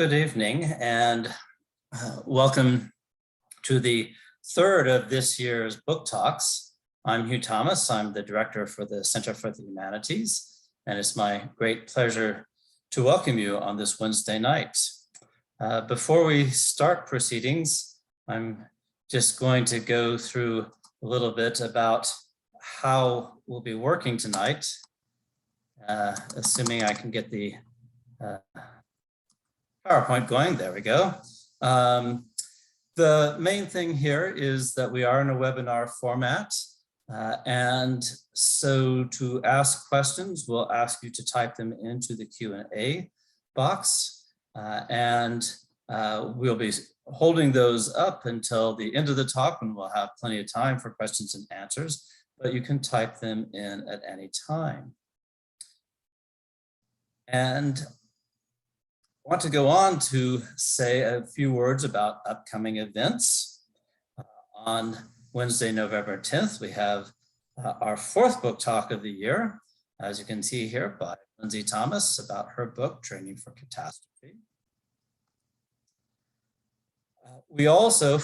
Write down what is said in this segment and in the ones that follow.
Good evening, and welcome to the third of this year's book talks. I'm Hugh Thomas. I'm the director for the Center for the Humanities, and it's my great pleasure to welcome you on this Wednesday night. Before we start proceedings, I'm just going to go through a little bit about how we'll be working tonight, assuming I can get the PowerPoint going. There we go. The main thing here is that we are in a webinar format. And so to ask questions, we'll ask you to type them into the Q&A box. We'll be holding those up until the end of the talk, when we'll have plenty of time for questions and answers, but you can type them in at any time. And I want to go on to say a few words about upcoming events. On Wednesday, November 10th, we have our fourth book talk of the year, as you can see here, by Lindsay Thomas, about her book, Training for Catastrophe. We also,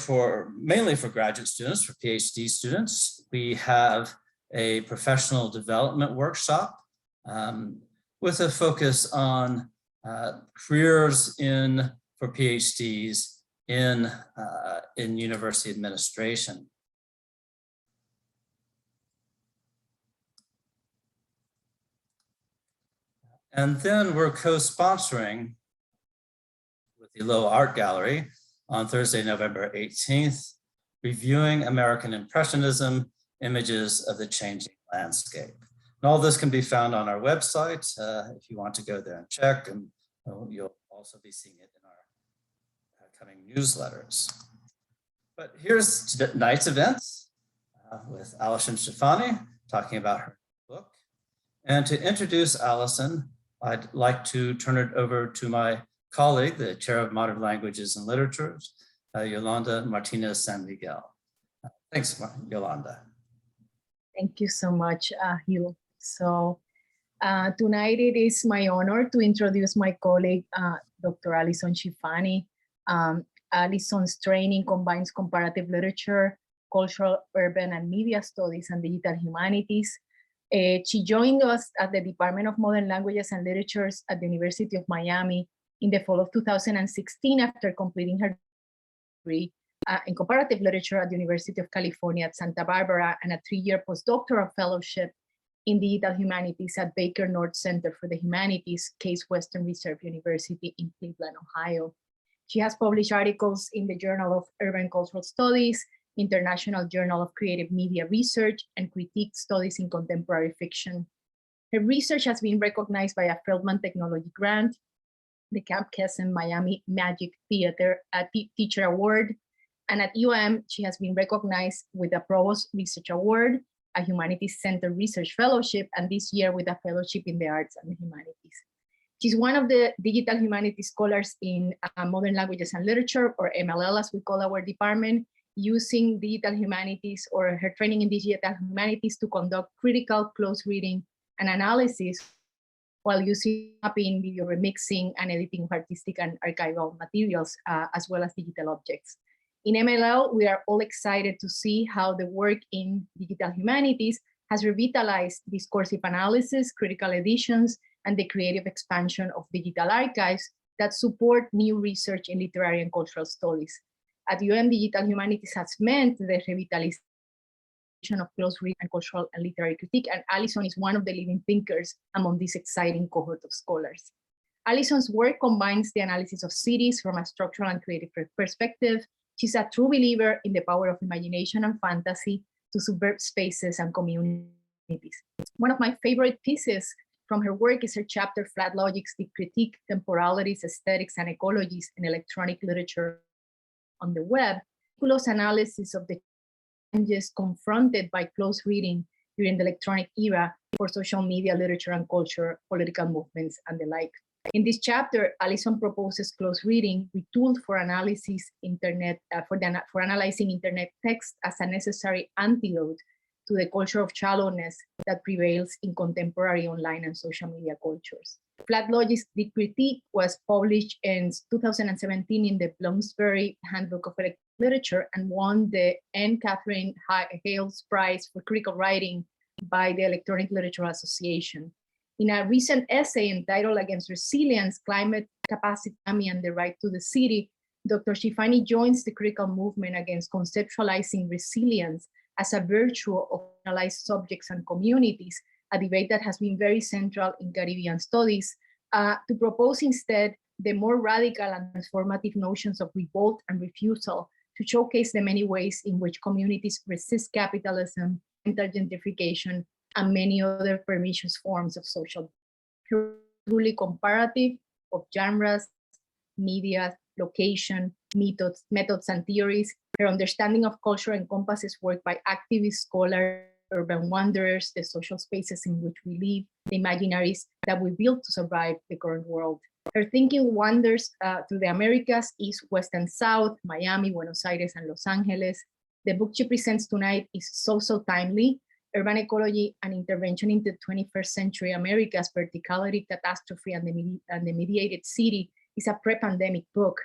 mainly for graduate students, for PhD students, we have a professional development workshop with a focus on careers for PhDs in university administration. And then we're co-sponsoring with the Low Art Gallery on Thursday, November 18th, Reviewing American Impressionism, Images of the Changing Landscape. And all this can be found on our website if you want to go there and check, and you'll also be seeing it in our coming newsletters. But here's tonight's events with Allison Schifani talking about her book. And to introduce Allison, I'd like to turn it over to my colleague, the Chair of Modern Languages and Literatures, Yolanda Martinez San Miguel. Thanks, Yolanda. Thank you so much, Hugh. So tonight it is my honor to introduce my colleague, Dr. Allison Schifani. Allison's training combines comparative literature, cultural, urban, and media studies, and digital humanities. She joined us at the Department of Modern Languages and Literatures at the University of Miami in the fall of 2016 after completing her degree in comparative literature at the University of California at Santa Barbara, and a 3-year postdoctoral fellowship in digital humanities at Baker North Center for the Humanities, Case Western Reserve University in Cleveland, Ohio. She has published articles in the Journal of Urban Cultural Studies, International Journal of Creative Media Research, and critiqued studies in contemporary fiction. Her research has been recognized by a Feldman Technology Grant, the Camp Kesem Miami Magic Theater Teacher Award, and at UM, she has been recognized with a Provost Research Award, a Humanities Center Research Fellowship, and this year with a Fellowship in the Arts and the Humanities. She's one of the digital humanities scholars in Modern Languages and Literature, or MLL as we call our department, using digital humanities or her training in digital humanities to conduct critical close reading and analysis while using mapping, video remixing, and editing of artistic and archival materials, as well as digital objects. In MLL, we are all excited to see how the work in digital humanities has revitalized discursive analysis, critical editions, and the creative expansion of digital archives that support new research in literary and cultural studies. At UM, digital humanities has meant the revitalization of close reading and cultural and literary critique, and Allison is one of the leading thinkers among this exciting cohort of scholars. Allison's work combines the analysis of cities from a structural and creative perspective. She's a true believer in the power of imagination and fantasy to subvert spaces and communities. One of my favorite pieces from her work is her chapter, Flat Logics, the Critique, Temporalities, Aesthetics, and Ecologies in Electronic Literature on the Web, close analysis of the challenges confronted by close reading during the electronic era for social media, literature and culture, political movements, and the like. In this chapter, Allison proposes close reading retooled for analyzing internet text as a necessary antidote to the culture of shallowness that prevails in contemporary online and social media cultures. Flat Logic's The Critique was published in 2017 in the Bloomsbury Handbook of Electronic Literature and won the N. Catherine Hales Prize for Critical Writing by the Electronic Literature Association. In a recent essay entitled Against Resilience, Climate Capacity and the Right to the City, Dr. Schifani joins the critical movement against conceptualizing resilience as a virtue of analyzed subjects and communities, a debate that has been very central in Caribbean studies, to propose instead the more radical and transformative notions of revolt and refusal to showcase the many ways in which communities resist capitalism, gentrification, and many other pernicious forms of social. Truly comparative of genres, media, location, methods and theories. Her understanding of culture encompasses work by activists, scholars, urban wanderers, the social spaces in which we live, the imaginaries that we build to survive the current world. Her thinking wanders through the Americas, East, West, and South, Miami, Buenos Aires, and Los Angeles. The book she presents tonight is so timely. Urban Ecology and Intervention in the 21st Century Americas, Verticality, Catastrophe, and the Mediated City is a pre-pandemic book.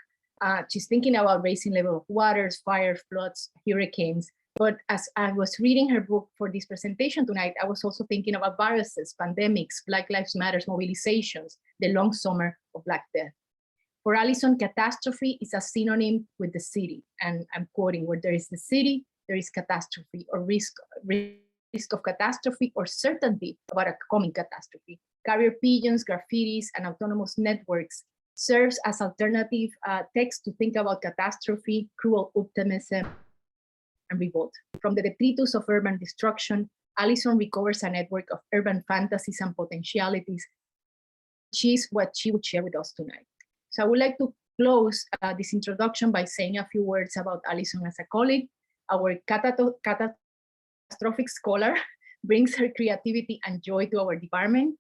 She's thinking about raising level of waters, fires, floods, hurricanes. But as I was reading her book for this presentation tonight, I was also thinking about viruses, pandemics, Black Lives Matter mobilizations, the long summer of Black Death. For Allison, catastrophe is a synonym with the city. And I'm quoting, where there is the city, there is catastrophe or risk of catastrophe or certainty about a coming catastrophe. Carrier pigeons, graffitis, and autonomous networks serves as alternative text to think about catastrophe, cruel optimism, and revolt. From the detritus of urban destruction, Allison recovers a network of urban fantasies and potentialities, which is what she would share with us tonight. So I would like to close this introduction by saying a few words about Allison as a colleague. Our catastrophic scholar brings her creativity and joy to our department.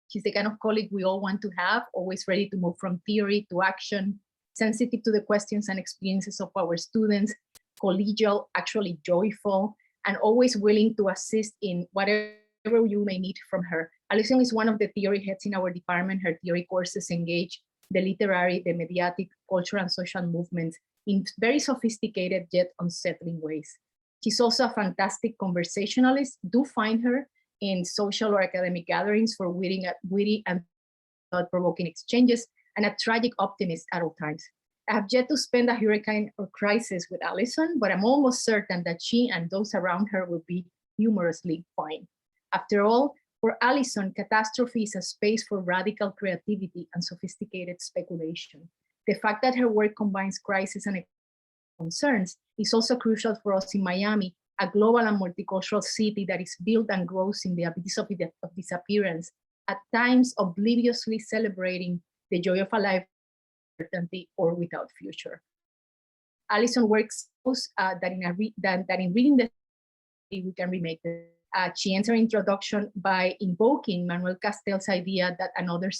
She's the kind of colleague we all want to have, always ready to move from theory to action, sensitive to the questions and experiences of our students, collegial, actually joyful, and always willing to assist in whatever you may need from her. Allison is one of the theory heads in our department. Her theory courses engage the literary, the mediatic, cultural, and social movements in very sophisticated yet unsettling ways. She's also a fantastic conversationalist. Do find her in social or academic gatherings for witty and thought-provoking exchanges, and a tragic optimist at all times. I have yet to spend a hurricane or crisis with Allison, but I'm almost certain that she and those around her will be humorously fine. After all, for Allison, catastrophe is a space for radical creativity and sophisticated speculation. The fact that her work combines crisis and concerns is also crucial for us in Miami, a global and multicultural city that is built and grows in the abyss of disappearance, at times obliviously celebrating the joy of a life certainty or without future. Allison works that in reading the we can remake it. She ends her introduction by invoking Manuel Castell's idea that another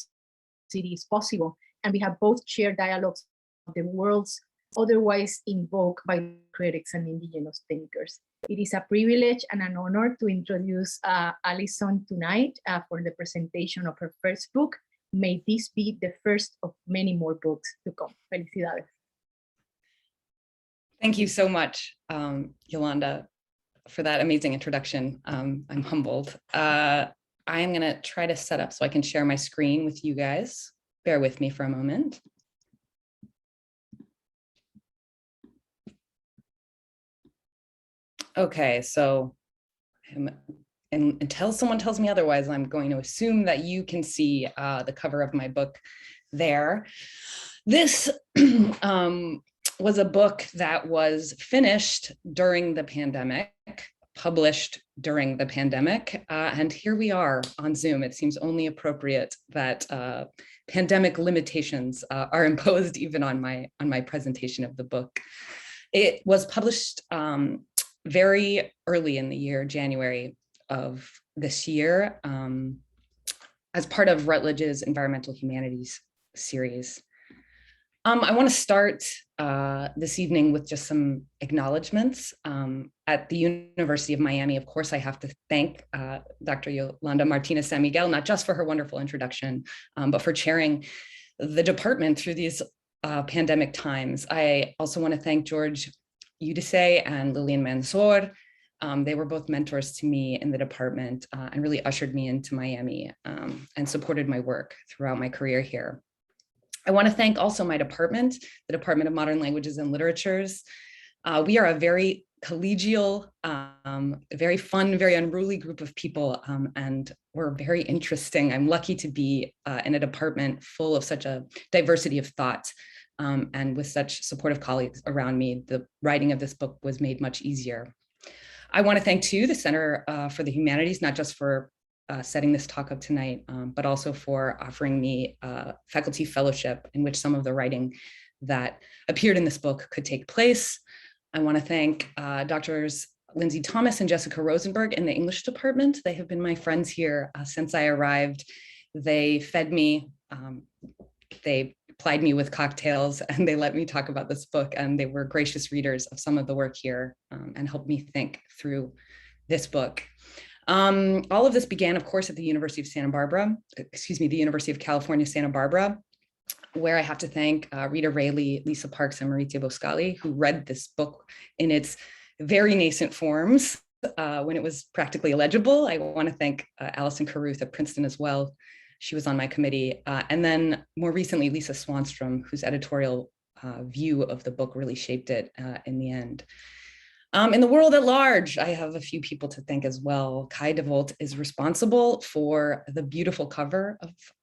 city is possible, and we have both shared dialogues of the worlds otherwise invoked by critics and indigenous thinkers. It is a privilege and an honor to introduce Allison tonight for the presentation of her first book. May this be the first of many more books to come. Felicidades. Thank you so much, Yolanda, for that amazing introduction. I'm humbled. I am going to try to set up so I can share my screen with you guys. Bear with me for a moment. Okay, so until someone tells me otherwise, I'm going to assume that you can see the cover of my book there. This was a book that was finished during the pandemic, published during the pandemic, and here we are on Zoom. It seems only appropriate that pandemic limitations are imposed even on my presentation of the book. It was published very early in the year, January of this year, as part of Routledge's Environmental Humanities series. I want to start this evening with just some acknowledgements. At the University of Miami, of course, I have to thank Dr. Yolanda Martinez San Miguel, not just for her wonderful introduction, but for chairing the department through these pandemic times. I also want to thank George Udise and Lillian Mansour. They were both mentors to me in the department and really ushered me into Miami and supported my work throughout my career here. I want to thank also my department, the Department of Modern Languages and Literatures. We are a very collegial, very fun, very unruly group of people, and we're very interesting. I'm lucky to be in a department full of such a diversity of thought, and with such supportive colleagues around me. The writing of this book was made much easier. I want to thank too the Center for the Humanities, not just for setting this talk up tonight, but also for offering me a faculty fellowship in which some of the writing that appeared in this book could take place. I want to thank Drs. Lindsay Thomas and Jessica Rosenberg in the English department. They have been my friends here since I arrived. They fed me, they plied me with cocktails, and they let me talk about this book, and they were gracious readers of some of the work here and helped me think through this book. All of this began, of course, at the University of the University of California, Santa Barbara, where I have to thank Rita Rayleigh, Lisa Parks, and Maurizio Boscali, who read this book in its very nascent forms when it was practically illegible. I want to thank Allison Caruth at Princeton as well. She was on my committee. And then more recently, Lisa Swanstrom, whose editorial view of the book really shaped it in the end. In the world at large, I have a few people to thank as well. Kai DeVolt is responsible for the beautiful cover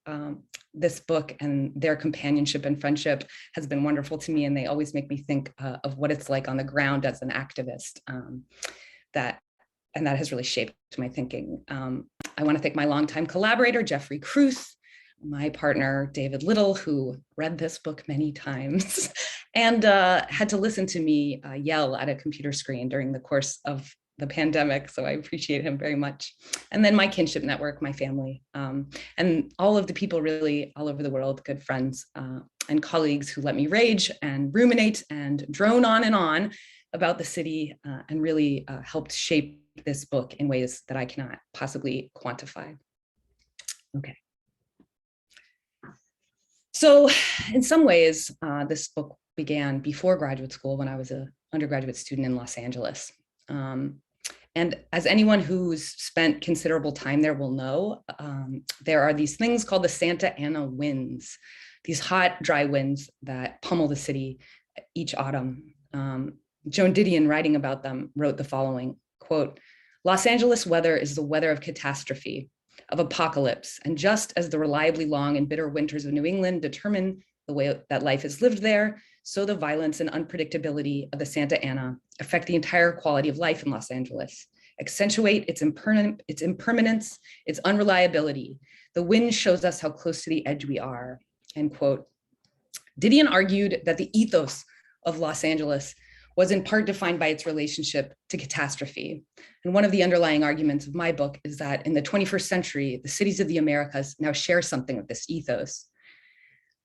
of this book, and their companionship and friendship has been wonderful to me, and they always make me think of what it's like on the ground as an activist. That has really shaped my thinking. I want to thank my longtime collaborator, Jeffrey Kruth, my partner, David Little, who read this book many times and had to listen to me yell at a computer screen during the course of the pandemic. So I appreciate him very much. And then my kinship network, my family, and all of the people really all over the world, good friends and colleagues who let me rage and ruminate and drone on and on about the city and really helped shape this book in ways that I cannot possibly quantify. Okay. So in some ways, this book began before graduate school when I was an undergraduate student in Los Angeles. And as anyone who's spent considerable time there will know, there are these things called the Santa Ana winds, these hot, dry winds that pummel the city each autumn. Joan Didion, writing about them, wrote the following, quote, "Los Angeles weather is the weather of catastrophe, of apocalypse, and just as the reliably long and bitter winters of New England determine the way that life is lived there, so the violence and unpredictability of the Santa Ana affect the entire quality of life in Los Angeles, accentuate its impermanence, its unreliability. The wind shows us how close to the edge we are," end quote. Didion argued that the ethos of Los Angeles was in part defined by its relationship to catastrophe. And one of the underlying arguments of my book is that in the 21st century, the cities of the Americas now share something of this ethos,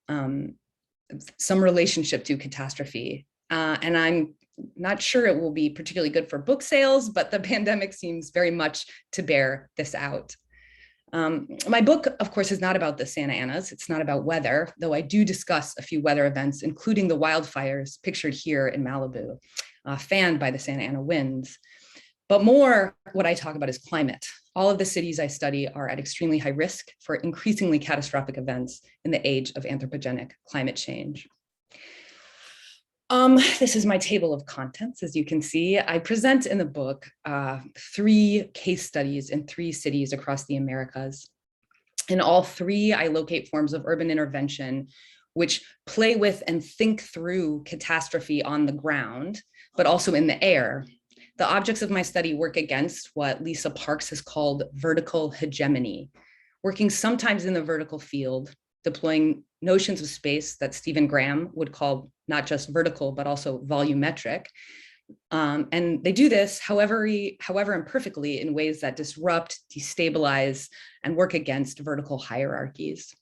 some relationship to catastrophe. And I'm not sure it will be particularly good for book sales, but the pandemic seems very much to bear this out. My book, of course, is not about the Santa Anas. It's not about weather, though I do discuss a few weather events, including the wildfires pictured here in Malibu, fanned by the Santa Ana winds. But more, what I talk about is climate. All of the cities I study are at extremely high risk for increasingly catastrophic events in the age of anthropogenic climate change. This is my table of contents. As you can see, I present in the book 3 case studies in 3 cities across the Americas. In all 3, I locate forms of urban intervention which play with and think through catastrophe on the ground, but also in the air. The objects of my study work against what Lisa Parks has called vertical hegemony, working sometimes in the vertical field, deploying notions of space that Stephen Graham would call not just vertical, but also volumetric. And they do this, however imperfectly, in ways that disrupt, destabilize, and work against vertical hierarchies.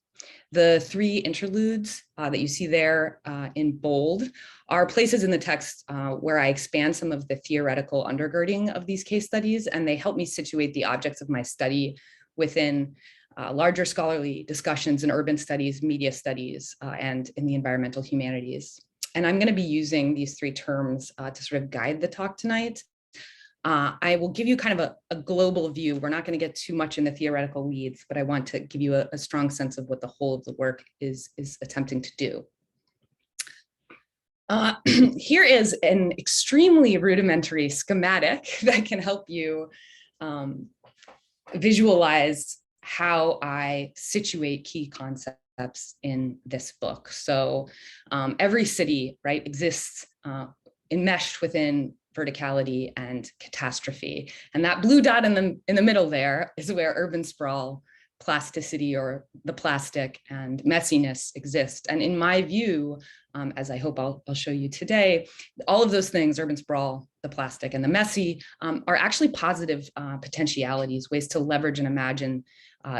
The three interludes that you see there in bold are places in the text where I expand some of the theoretical undergirding of these case studies, and they help me situate the objects of my study within larger scholarly discussions in urban studies, media studies, and in the environmental humanities. And I'm going to be using these three terms to sort of guide the talk tonight. I will give you kind of a global view. We're not going to get too much in the theoretical weeds, but I want to give you a strong sense of what the whole of the work is attempting to do. Here is an extremely rudimentary schematic that can help you visualize how I situate key concepts in this book. So every city, right, exists enmeshed within verticality and catastrophe. And that blue dot in the middle there is where urban sprawl, plasticity, or the plastic, and messiness exist. And in my view, as I hope I'll show you today, all of those things, urban sprawl, the plastic, and the messy, are actually positive potentialities, ways to leverage and imagine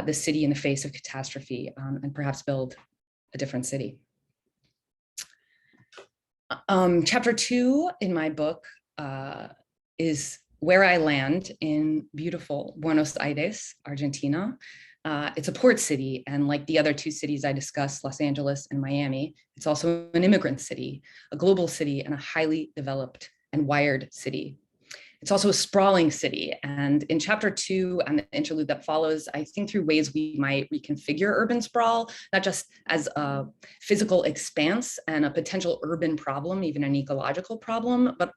the city in the face of catastrophe, and perhaps build a different city. Chapter 2 in my book is where I land in beautiful Buenos Aires, Argentina. It's a port city, and like the other two cities I discussed, Los Angeles and Miami, it's also an immigrant city, a global city, and a highly developed and wired city. It's also a sprawling city, and in chapter 2 and the interlude that follows, I think through ways we might reconfigure urban sprawl, not just as a physical expanse and a potential urban problem, even an ecological problem, but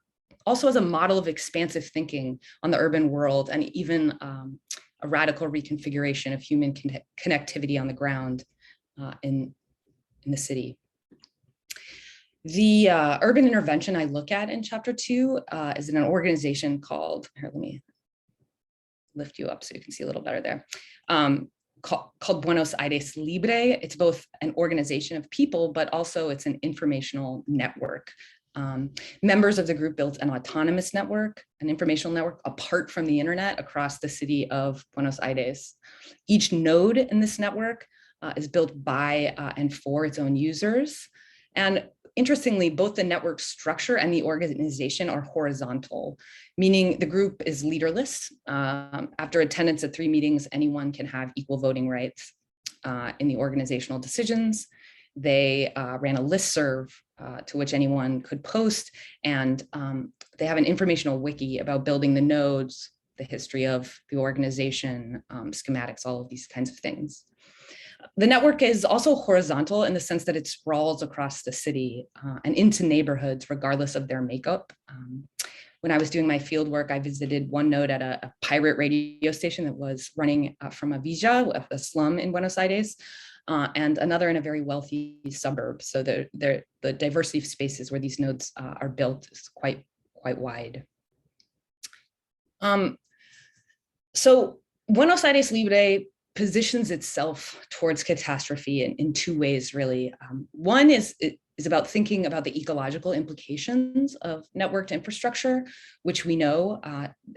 also as a model of expansive thinking on the urban world, and even a radical reconfiguration of human connectivity on the ground in the city. The urban intervention I look at in chapter 2 is in an organization called, here, let me lift you up so you can see a little better there, called Buenos Aires Libre. It's both an organization of people, but also it's an informational network. Members of the group built an autonomous network, an informational network apart from the internet across the city of Buenos Aires. Each node in this network is built by and for its own users. And interestingly, both the network structure and the organization are horizontal, meaning the group is leaderless. After attendance at 3 meetings, anyone can have equal voting rights in the organizational decisions. They ran a listserv to which anyone could post, and they have an informational wiki about building the nodes, the history of the organization, schematics, all of these kinds of things. The network is also horizontal in the sense that it sprawls across the city and into neighborhoods, regardless of their makeup. When I was doing my field work, I visited one node at a pirate radio station that was running from a villa, a slum in Buenos Aires, and another in a very wealthy suburb. So the diversity of spaces where these nodes are built is quite wide. So Buenos Aires Libre positions itself towards catastrophe in 2 ways, really. One is about thinking about the ecological implications of networked infrastructure, which we know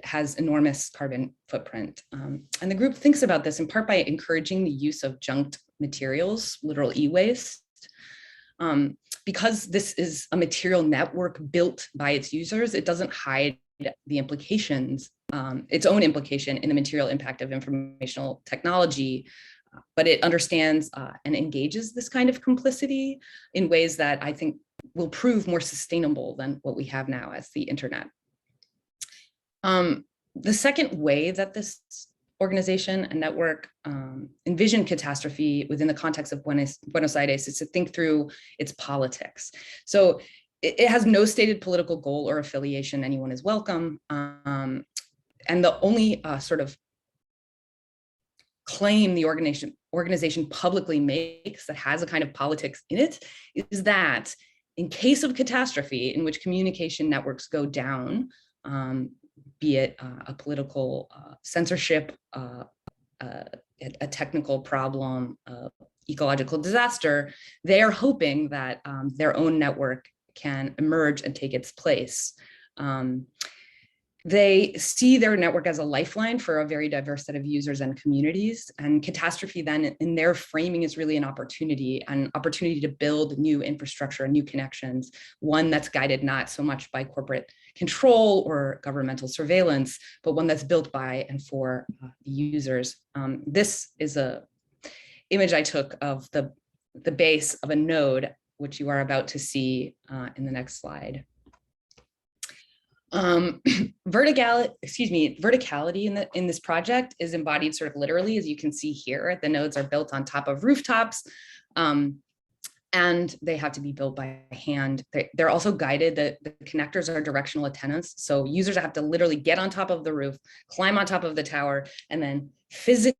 has enormous carbon footprint. And the group thinks about this in part by encouraging the use of junked materials, literal e-waste. Because this is a material network built by its users, it doesn't hide the implications, its own implication in the material impact of informational technology, but it understands and engages this kind of complicity in ways that I think will prove more sustainable than what we have now as the internet. The second way that this organization and network envision catastrophe within the context of Buenos Aires is to think through its politics. So it has no stated political goal or affiliation. Anyone is welcome. And the only sort of claim the organization publicly makes that has a kind of politics in it is that in case of catastrophe in which communication networks go down, be it a political censorship, a technical problem, ecological disaster, they are hoping that their own network can emerge and take its place. They see their network as a lifeline for a very diverse set of users and communities. And Catastrophe then in their framing is really an opportunity to build new infrastructure and new connections, one that's guided not so much by corporate control or governmental surveillance, but one that's built by and for the users. This is a image I took of the base of a node, which you are about to see in the next slide. Verticality in this project is embodied sort of literally, as you can see here. The nodes are built on top of rooftops, and they have to be built by hand. They're also guided. The connectors are directional antennas, so users have to literally get on top of the roof, climb on top of the tower, and then physically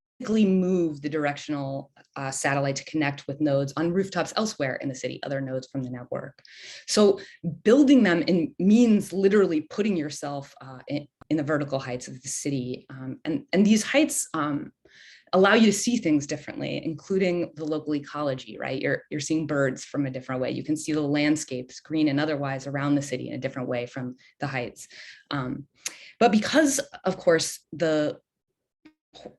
move the directional satellite to connect with nodes on rooftops elsewhere in the city, other nodes from the network. So building them means literally putting yourself in the vertical heights of the city. And these heights allow you to see things differently, including the local ecology, right? You're seeing birds from a different way. You can see the landscapes, green and otherwise, around the city in a different way from the heights. But because, of course,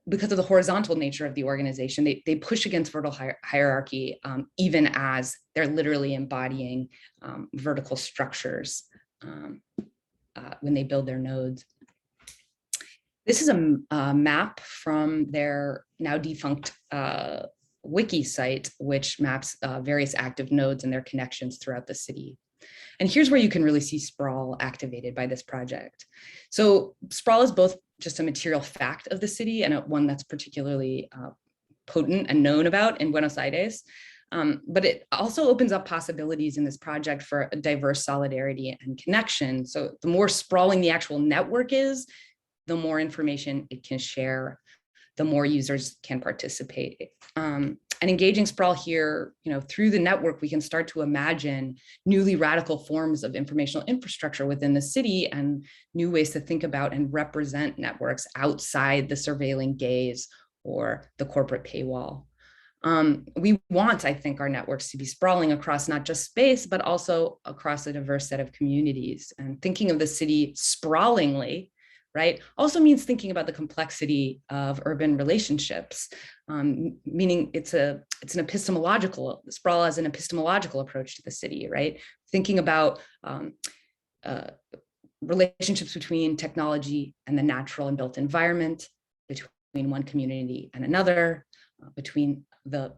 because of the horizontal nature of the organization, they push against vertical hierarchy, even as they're literally embodying vertical structures when they build their nodes. This is a map from their now defunct wiki site, which maps various active nodes and their connections throughout the city. And here's where you can really see sprawl activated by this project. So sprawl is both just a material fact of the city and one that's particularly potent and known about in Buenos Aires. But it also opens up possibilities in this project for a diverse solidarity and connection. So the more sprawling the actual network is, the more information it can share, the more users can participate. And engaging sprawl here, through the network, we can start to imagine newly radical forms of informational infrastructure within the city and new ways to think about and represent networks outside the surveilling gaze or the corporate paywall. We want, I think, our networks to be sprawling across not just space, but also across a diverse set of communities. And thinking of the city sprawlingly, right, also means thinking about the complexity of urban relationships, meaning it's an epistemological, sprawl as an epistemological approach to the city, right? Thinking about relationships between technology and the natural and built environment, between one community and another, between the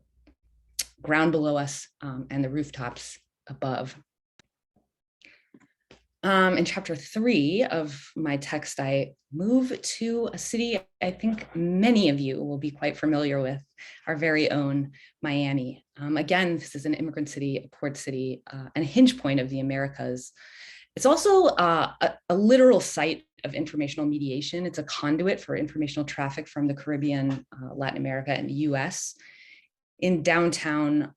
ground below us and the rooftops above. In chapter 3 of my text, I move to a city I think many of you will be quite familiar with, our very own Miami. Again, this is an immigrant city, a port city, and a hinge point of the Americas. It's also a literal site of informational mediation. It's a conduit for informational traffic from the Caribbean, Latin America, and the US. In downtown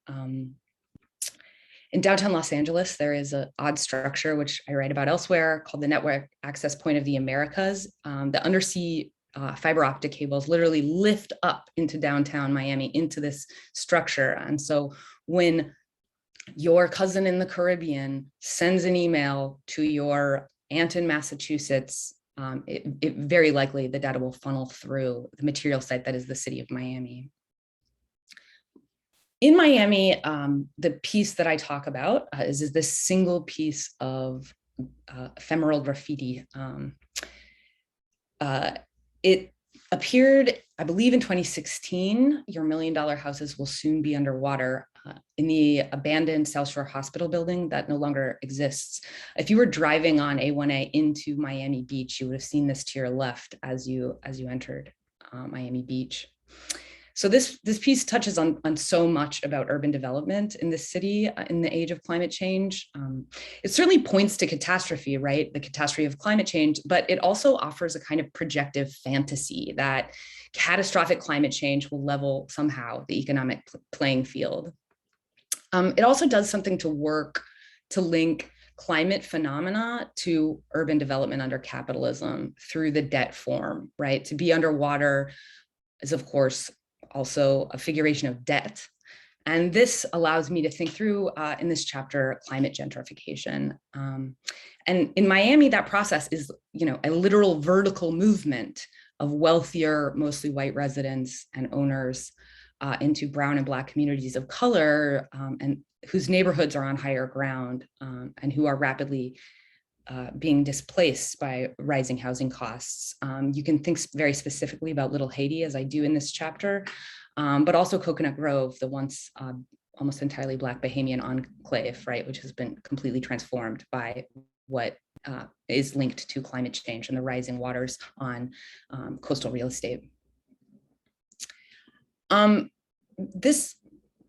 Los Angeles, there is an odd structure, which I write about elsewhere, called the Network Access Point of the Americas. The undersea fiber optic cables literally lift up into downtown Miami, into this structure. And so when your cousin in the Caribbean sends an email to your aunt in Massachusetts, it very likely the data will funnel through the material site that is the city of Miami. In Miami, the piece that I talk about is this single piece of ephemeral graffiti. It appeared, I believe, in 2016. Your $1 million houses will soon be underwater in the abandoned South Shore Hospital building that no longer exists. If you were driving on A1A into Miami Beach, you would have seen this to your left as you entered Miami Beach. So this piece touches on so much about urban development in this city in the age of climate change. It certainly points to catastrophe, right? The catastrophe of climate change, but it also offers a kind of projective fantasy that catastrophic climate change will level somehow the economic playing field. It also does something to work to link climate phenomena to urban development under capitalism through the debt form, right? To be underwater is, of course, also a figuration of debt. And this allows me to think through, in this chapter, climate gentrification. And in Miami, that process is, a literal vertical movement of wealthier, mostly white residents and owners into brown and Black communities of color, and whose neighborhoods are on higher ground, and who are rapidly being displaced by rising housing costs. You can think very specifically about Little Haiti, as I do in this chapter, but also Coconut Grove, the once almost entirely Black Bahamian enclave, right, which has been completely transformed by what is linked to climate change and the rising waters on coastal real estate. This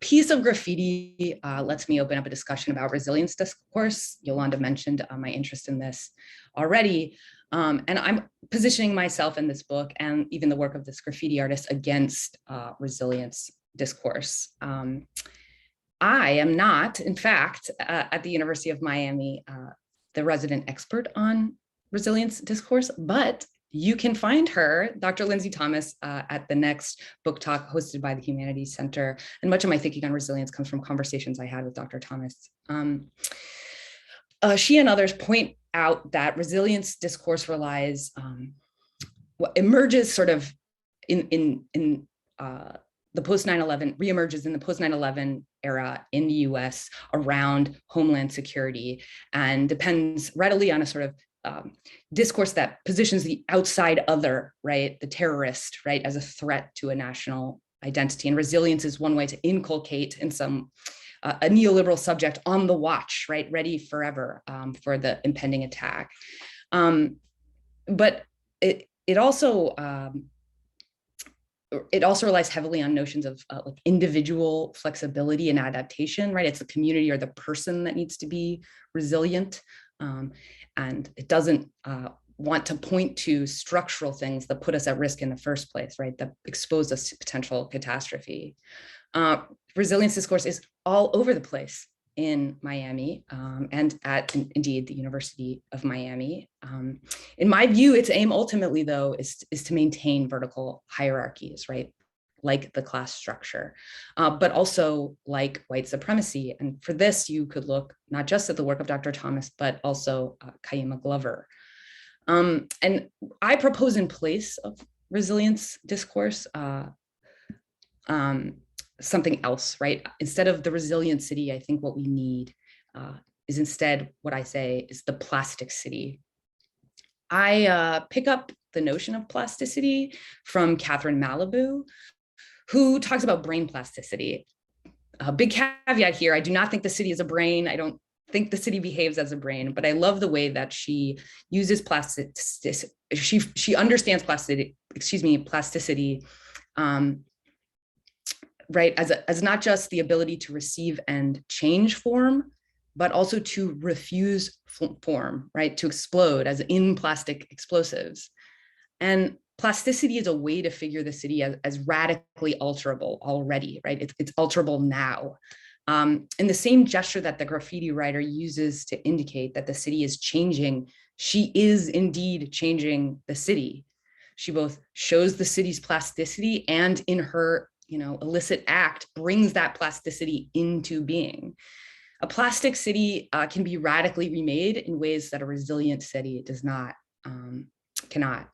piece of graffiti lets me open up a discussion about resilience discourse. Yolanda mentioned my interest in this already. And I'm positioning myself in this book and even the work of this graffiti artist against resilience discourse. I am not, in fact, at the University of Miami, the resident expert on resilience discourse, but you can find her, Dr. Lindsay Thomas, at the next book talk hosted by the Humanities Center. And much of my thinking on resilience comes from conversations I had with Dr. Thomas. She and others point out that resilience discourse relies, emerges sort of in the post 9/11, reemerges in the post 9/11 era in the US around homeland security, and depends readily on a sort of discourse that positions the outside other, right, the terrorist, right, as a threat to a national identity. And resilience is one way to inculcate in some a neoliberal subject on the watch, right, ready forever for the impending attack. But it also relies heavily on notions of like individual flexibility and adaptation, right? It's the community or the person that needs to be resilient. And it doesn't want to point to structural things that put us at risk in the first place, right? That expose us to potential catastrophe. Resilience discourse is all over the place in Miami and at indeed the University of Miami. In my view, its aim ultimately though is to maintain vertical hierarchies, right? Like the class structure, but also like white supremacy. And for this, you could look not just at the work of Dr. Thomas, but also Kaima Glover. And I propose in place of resilience discourse, something else, right? Instead of the resilient city, I think what we need is instead what I say is the plastic city. I pick up the notion of plasticity from Catherine Malibu, who talks about brain plasticity. A big caveat here, I do not think the city is a brain. I don't think the city behaves as a brain, but I love the way that she uses plasticity. She understands plasticity, right, as not just the ability to receive and change form, but also to refuse form, right, to explode as in plastic explosives. And plasticity is a way to figure the city as radically alterable already, right? It's alterable now. In the same gesture that the graffiti writer uses to indicate that the city is changing, she is indeed changing the city. She both shows the city's plasticity and in her, illicit act brings that plasticity into being. A plastic city can be radically remade in ways that a resilient city does not, cannot.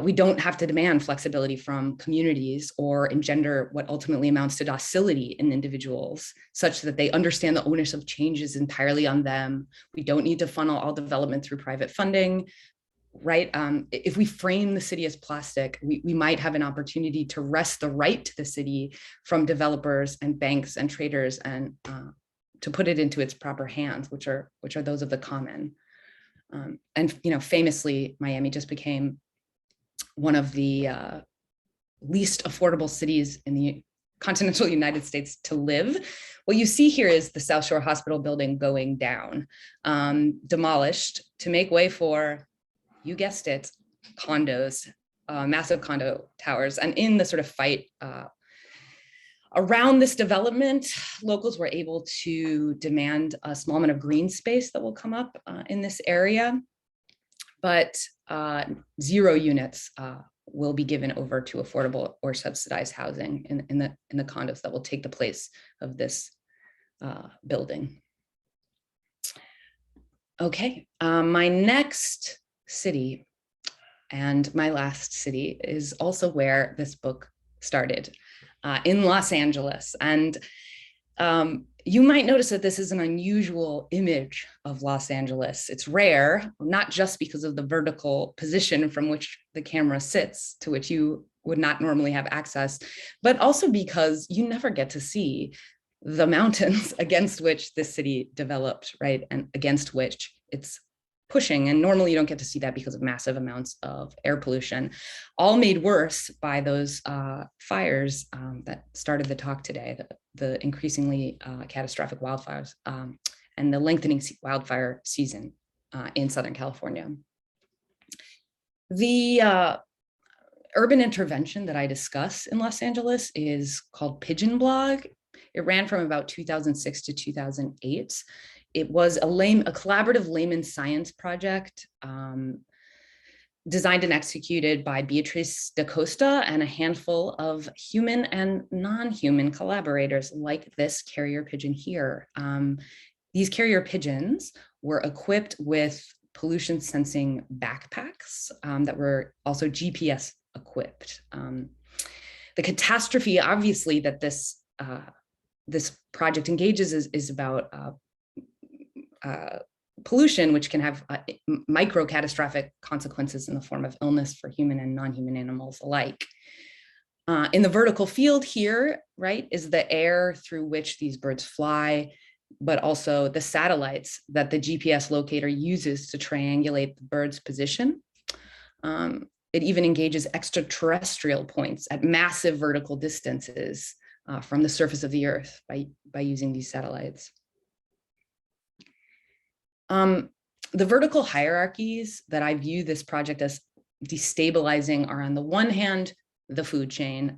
We don't have to demand flexibility from communities or engender what ultimately amounts to docility in individuals, such that they understand the onus of change is entirely on them. We don't need to funnel all development through private funding, right? If we frame the city as plastic, we might have an opportunity to wrest the right to the city from developers and banks and traders, and to put it into its proper hands, which are those of the common. And famously, Miami just became one of the least affordable cities in the continental United States to live. What you see here is the South Shore Hospital building going down, demolished to make way for, you guessed it, condos, massive condo towers. And in the sort of fight around this development, locals were able to demand a small amount of green space that will come up in this area. But 0 units will be given over to affordable or subsidized housing in the condos that will take the place of this building. Okay, my next city and my last city is also where this book started, in Los Angeles. And you might notice that this is an unusual image of Los Angeles. It's rare, not just because of the vertical position from which the camera sits, to which you would not normally have access, but also because you never get to see the mountains against which this city developed, right? And against which it's pushing. And normally you don't get to see that because of massive amounts of air pollution, all made worse by those fires that started the talk today, the increasingly catastrophic wildfires and the lengthening wildfire season in Southern California. The urban intervention that I discuss in Los Angeles is called Pigeon Blog. It ran from about 2006 to 2008. It was a collaborative layman science project designed and executed by Beatriz da Costa and a handful of human and non-human collaborators like this carrier pigeon here. These carrier pigeons were equipped with pollution sensing backpacks that were also GPS equipped. The catastrophe, obviously, that this project engages is about pollution, which can have micro catastrophic consequences in the form of illness for human and non-human animals alike. In the vertical field here, right, is the air through which these birds fly, but also the satellites that the GPS locator uses to triangulate the bird's position. It even engages extraterrestrial points at massive vertical distances from the surface of the Earth by using these satellites. The vertical hierarchies that I view this project as destabilizing are, on the one hand, the food chain.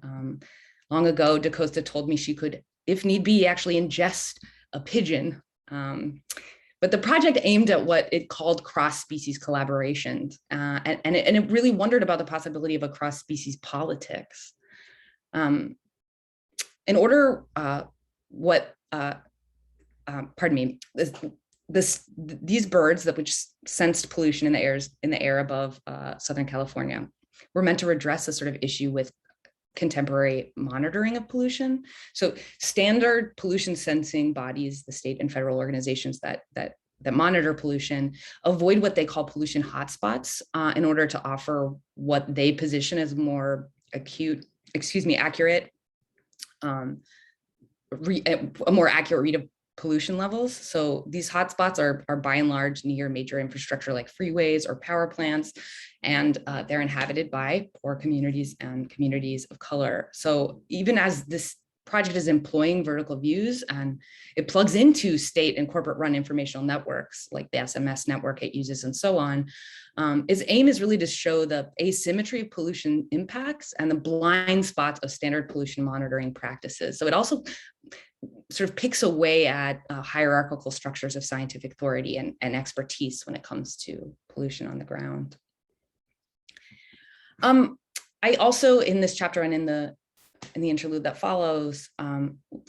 Long ago, Da Costa told me she could, if need be, actually ingest a pigeon. But the project aimed at what it called cross-species collaboration. And it really wondered about the possibility of a cross-species politics. In order, these birds which sensed pollution in the air above Southern California were meant to redress a sort of issue with contemporary monitoring of pollution. So standard pollution sensing bodies, the state and federal organizations that monitor pollution, avoid what they call pollution hotspots in order to offer what they position as more accurate, a more accurate read of pollution levels. So these hotspots are by and large near major infrastructure like freeways or power plants, and they're inhabited by poor communities and communities of color. So even as this project is employing vertical views, and it plugs into state and corporate run informational networks like the SMS network it uses and so on, its aim is really to show the asymmetry of pollution impacts and the blind spots of standard pollution monitoring practices. So it also sort of picks away at hierarchical structures of scientific authority and expertise when it comes to pollution on the ground. I also, in this chapter and in the interlude that follows,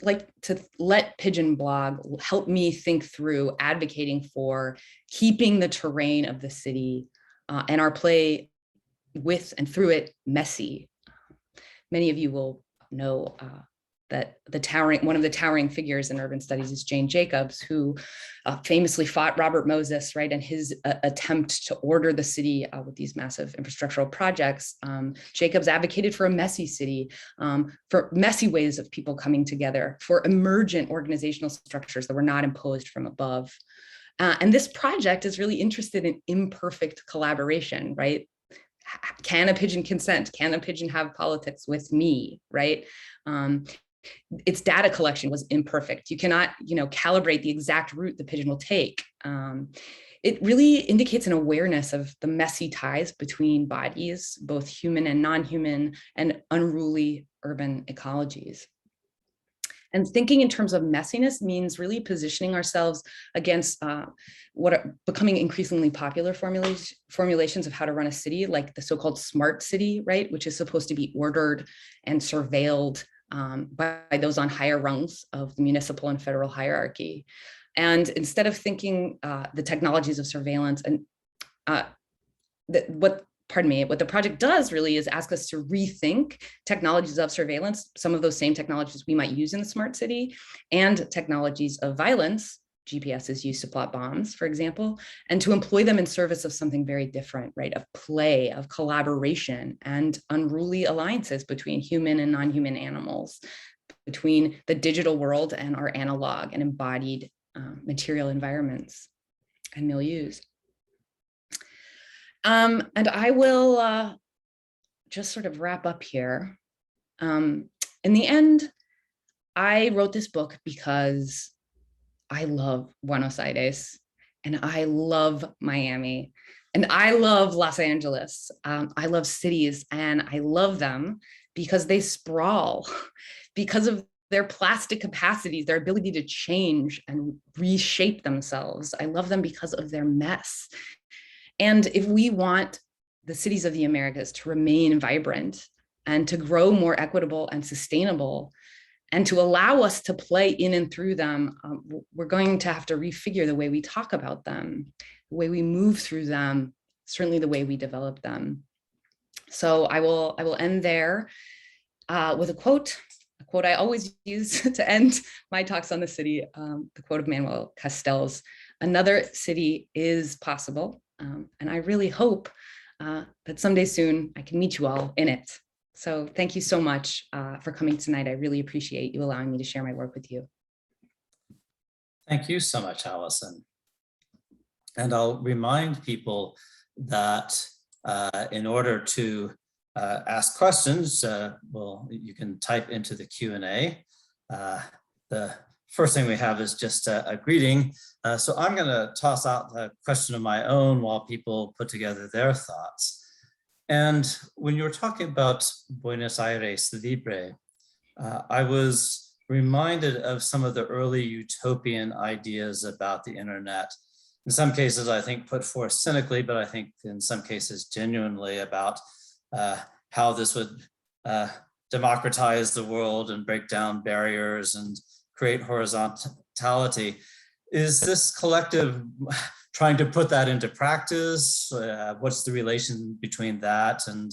like to let Pigeon Blog help me think through advocating for keeping the terrain of the city and our play with and through it messy. Many of you will know that one of the towering figures in urban studies is Jane Jacobs, who famously fought Robert Moses, right, and his attempt to order the city with these massive infrastructural projects. Jacobs advocated for a messy city, for messy ways of people coming together, for emergent organizational structures that were not imposed from above. And this project is really interested in imperfect collaboration, right? Can a pigeon consent? Can a pigeon have politics with me, right? Its data collection was imperfect. You cannot, calibrate the exact route the pigeon will take. It really indicates an awareness of the messy ties between bodies, both human and non-human, and unruly urban ecologies. And thinking in terms of messiness means really positioning ourselves against what are becoming increasingly popular formulations of how to run a city, like the so-called smart city, right? Which is supposed to be ordered and surveilled by those on higher rungs of the municipal and federal hierarchy. And instead of thinking the technologies of surveillance and what the project does really is ask us to rethink technologies of surveillance, some of those same technologies we might use in the smart city, and technologies of violence, GPS is used to plot bombs, for example, and to employ them in service of something very different, right? Of play, of collaboration, and unruly alliances between human and non-human animals, between the digital world and our analog and embodied material environments and milieus. And I will just sort of wrap up here. In the end, I wrote this book because I love Buenos Aires, and I love Miami, and I love Los Angeles. I love cities, and I love them because they sprawl, because of their plastic capacities, their ability to change and reshape themselves. I love them because of their mess. And if we want the cities of the Americas to remain vibrant and to grow more equitable and sustainable, and to allow us to play in and through them, we're going to have to refigure the way we talk about them, the way we move through them, certainly the way we develop them. So I will end there with a quote I always use to end my talks on the city, the quote of Manuel Castells: "Another city is possible." And I really hope that someday soon I can meet you all in it. So thank you so much for coming tonight. I really appreciate you allowing me to share my work with you. Thank you so much, Allison. And I'll remind people that in order to ask questions, you can type into the Q&A. The first thing we have is just a greeting. So I'm going to toss out a question of my own while people put together their thoughts. And when you were talking about Buenos Aires Libre, I was reminded of some of the early utopian ideas about the internet. In some cases, I think put forth cynically, but I think in some cases genuinely, about how this would democratize the world and break down barriers and create horizontality. Is this collective trying to put that into practice? What's the relation between that and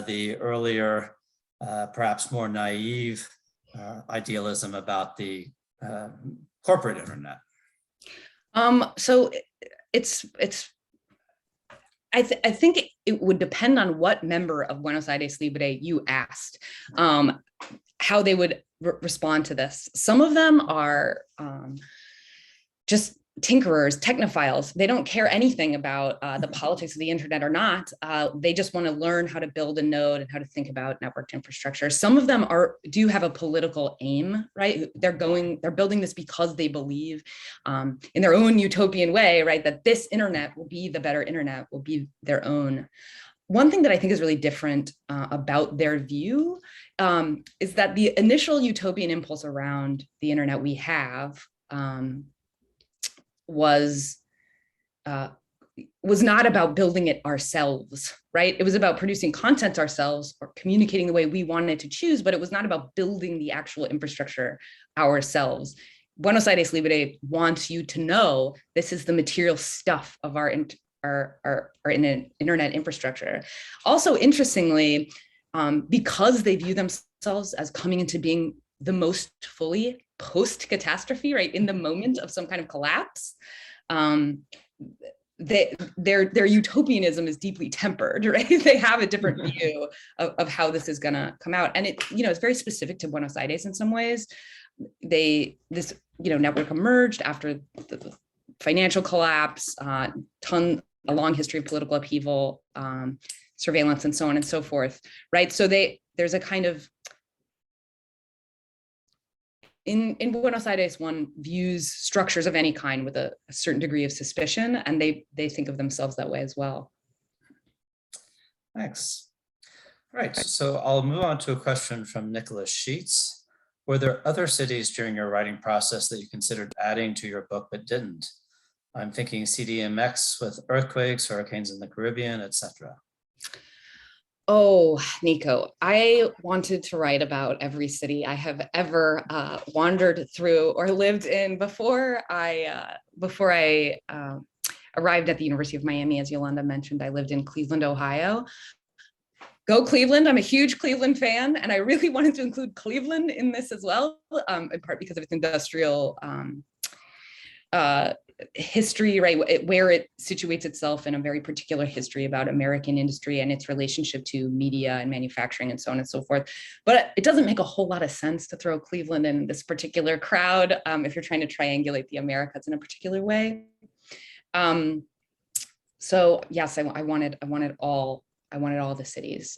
the earlier, perhaps more naive idealism about the corporate internet? So I think it would depend on what member of Buenos Aires Libre you asked, how they would respond to this. Some of them are just tinkerers, technophiles. They don't care anything about the politics of the internet or not. They just want to learn how to build a node and how to think about networked infrastructure. Some of them do have a political aim, right? They're building this because they believe in their own utopian way, right? That this internet will be the better internet, will be their own. One thing that I think is really different about their view is that the initial utopian impulse around the internet we have was not about building it ourselves, right? It was about producing content ourselves or communicating the way we wanted to choose, but it was not about building the actual infrastructure ourselves. Buenos Aires Libre wants you to know this is the material stuff of our internet infrastructure. Also, interestingly, because they view themselves as coming into being the most fully post-catastrophe, right, in the moment of some kind of collapse, their utopianism is deeply tempered, right? They have a different view of how this is going to come out, and it's very specific to Buenos Aires in some ways. This network emerged after the financial collapse, a long history of political upheaval, surveillance, and so on and so forth, right? So there's a kind of in Buenos Aires, one views structures of any kind with a certain degree of suspicion, and they think of themselves that way as well. Thanks. Right, so I'll move on to a question from Nicholas Sheets. Were there other cities during your writing process that you considered adding to your book but didn't? I'm thinking CDMX with earthquakes, hurricanes in the Caribbean, etc. Oh, Nico, I wanted to write about every city I have ever wandered through or lived in before I arrived at the University of Miami. As Yolanda mentioned, I lived in Cleveland, Ohio. Go Cleveland. I'm a huge Cleveland fan, and I really wanted to include Cleveland in this as well, in part because of its industrial history, right, where it situates itself in a very particular history about American industry and its relationship to media and manufacturing and so on and so forth. But it doesn't make a whole lot of sense to throw Cleveland in this particular crowd if you're trying to triangulate the Americas in a particular way. So yes, I wanted all the cities.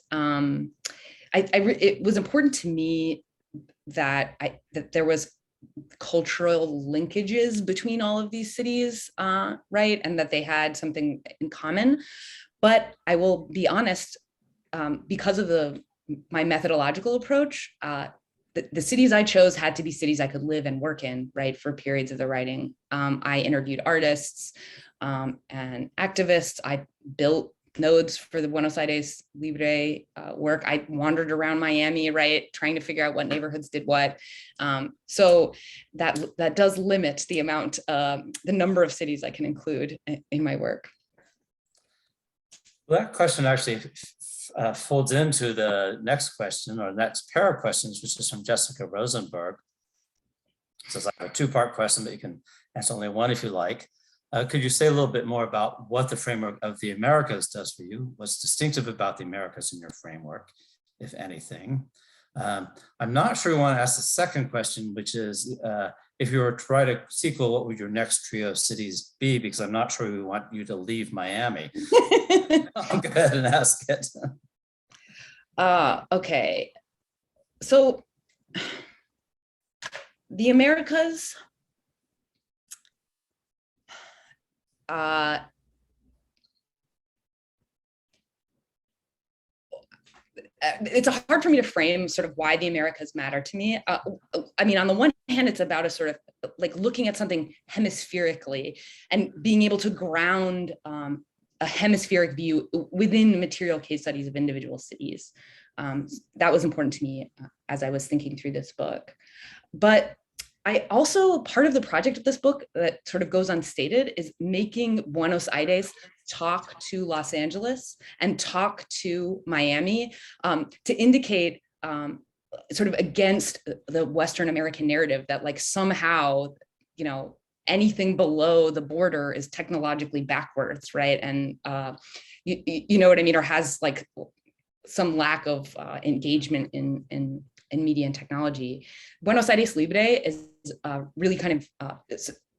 It was important to me that there was cultural linkages between all of these cities, right? And that they had something in common. But I will be honest, because of my methodological approach, the cities I chose had to be cities I could live and work in, right, for periods of the writing. I interviewed artists and activists. I built nodes for the Buenos Aires Libre work. I wandered around Miami, right, trying to figure out what neighborhoods did what. So that does limit the amount, the number of cities I can include in my work. Well, that question actually folds into the next question, or next pair of questions, which is from Jessica Rosenberg. So it's like a two-part question, but you can answer only one if you like. Could you say a little bit more about what the framework of the Americas does for you? What's distinctive about the Americas in your framework, if anything? I'm not sure we want to ask the second question, which is, if you were to write a sequel, what would your next trio of cities be? Because I'm not sure we want you to leave Miami. I'll go ahead and ask it. Okay. So the Americas, it's hard for me to frame sort of why the Americas matter to me. I mean, on the one hand, it's about a sort of like looking at something hemispherically and being able to ground a hemispheric view within the material case studies of individual cities. That was important to me as I was thinking through this book. But I also, part of the project of this book that sort of goes unstated is making Buenos Aires talk to Los Angeles and talk to Miami to indicate sort of against the Western American narrative that like somehow, you know, anything below the border is technologically backwards, right? And you know what I mean, or has like some lack of engagement in media and technology. Buenos Aires Libre is really kind of,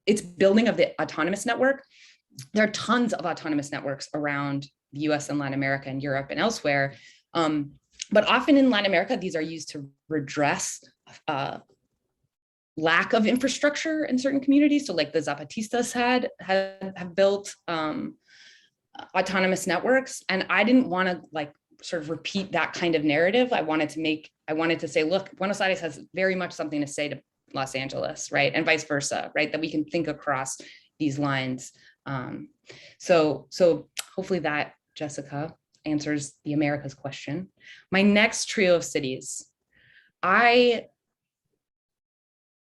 it's building of the autonomous network. There are tons of autonomous networks around the US and Latin America and Europe and elsewhere. But often in Latin America, these are used to redress lack of infrastructure in certain communities. So like the Zapatistas have built autonomous networks. And I didn't want to like sort of repeat that kind of narrative. I wanted to say, look, Buenos Aires has very much something to say to Los Angeles, right? And vice versa, right? That we can think across these lines. So hopefully that, Jessica, answers the Americas question. My next trio of cities, I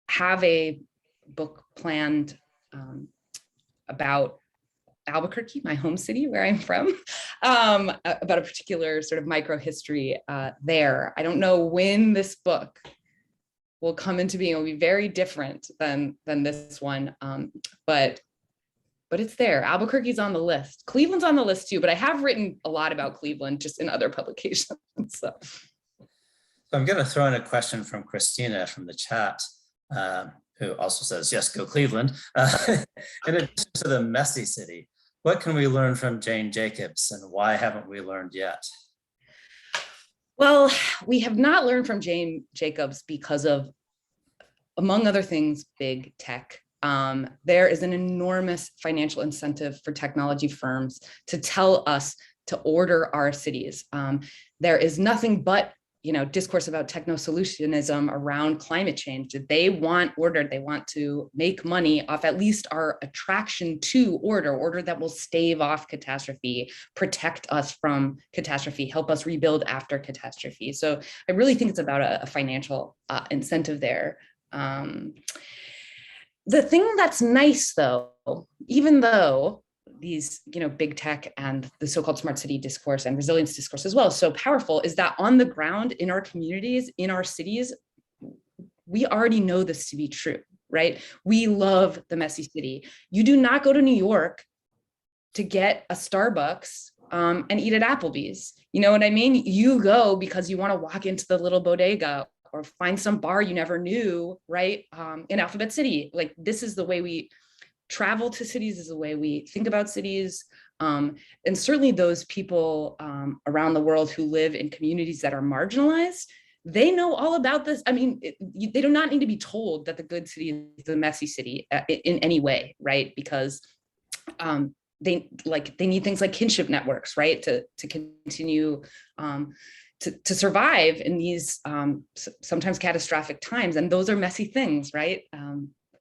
have a book planned about Albuquerque, my home city where I'm from, about a particular sort of micro history there. I don't know when this book will come into being. It will be very different than this one, but it's there. Albuquerque's on the list. Cleveland's on the list too, but I have written a lot about Cleveland just in other publications. So I'm going to throw in a question from Christina from the chat, who also says, yes, go Cleveland. In addition to the messy city, what can we learn from Jane Jacobs, and why haven't we learned yet? Well, we have not learned from Jane Jacobs because of, among other things, big tech. There is an enormous financial incentive for technology firms to tell us to order our cities. There is nothing but discourse about techno-solutionism around climate change. They want order. They want to make money off at least our attraction to order that will stave off catastrophe, protect us from catastrophe, help us rebuild after catastrophe. So I really think it's about a financial incentive there. The thing that's nice, though, even though these, big tech and the so-called smart city discourse and resilience discourse as well is so powerful, is that on the ground in our communities, in our cities, we already know this to be true, right? We love the messy city. You do not go to New York to get a Starbucks and eat at Applebee's. You know what I mean? You go because you want to walk into the little bodega or find some bar you never knew, right? In Alphabet City. Like, this is the way we travel to cities, is the way we think about cities. And certainly those people around the world who live in communities that are marginalized, they know all about this. I mean, they do not need to be told that the good city is the messy city in any way, right? Because they need things like kinship networks, right? To continue to survive in these sometimes catastrophic times. And those are messy things, right?